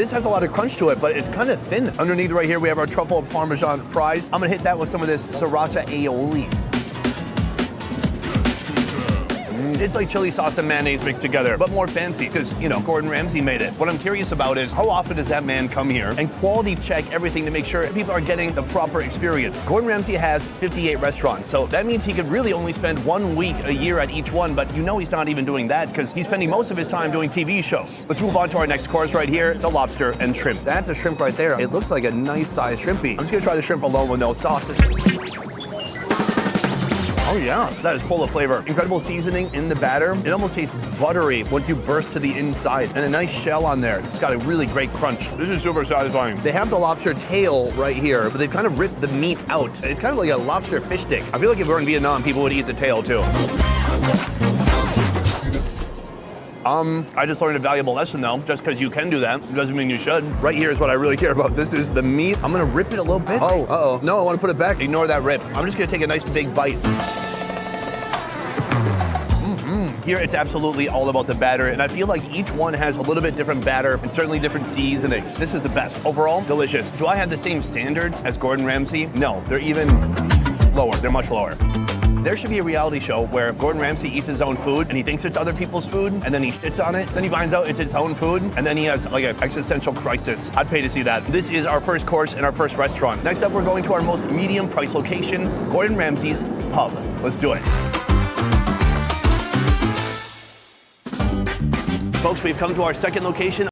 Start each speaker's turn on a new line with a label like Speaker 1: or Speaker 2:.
Speaker 1: This has a lot of crunch to it, but it's kind of thin. Underneath right here, we have our truffle parmesan fries. I'm gonna hit that with some of this sriracha aioli. It's like chili sauce and mayonnaise mixed together, but more fancy because, you know, Gordon Ramsay made it. What I'm curious about is how often does that man come here and quality check everything to make sure people are getting the proper experience? Gordon Ramsay has 58 restaurants, so that means he could really only spend 1 week a year at each one, but you know he's not even doing that because he's spending most of his time doing TV shows. Let's move on to our next course right here, the lobster and shrimp. That's a shrimp right there. It looks like a nice sized shrimpy. I'm just gonna try the shrimp alone with no sauces. Oh yeah, that is full of flavor. Incredible seasoning in the batter. It almost tastes buttery once you burst to the inside. And a nice shell on there. It's got a really great crunch. This is super satisfying. They have the lobster tail right here, but they've kind of ripped the meat out. It's kind of like a lobster fish stick. I feel like if we were in Vietnam, people would eat the tail too. I just learned a valuable lesson though. Just because you can do that doesn't mean you should. Right here is what I really care about. This is the meat. I'm gonna rip it a little bit. Oh, uh-oh. No, I wanna put it back. Ignore that rip. I'm just gonna take a nice big bite. Here it's absolutely all about the batter, and I feel like each one has a little bit different batter and certainly different seasonings. This is the best. Overall, delicious. Do I have the same standards as Gordon Ramsay? No, they're even lower. They're much lower. There should be a reality show where Gordon Ramsay eats his own food and he thinks it's other people's food and then he shits on it. Then he finds out it's his own food and then he has like an existential crisis. I'd pay to see that. This is our first course in our first restaurant. Next up, we're going to our most medium price location, Gordon Ramsay's Pub. Let's do it. Folks, we've come to our second location.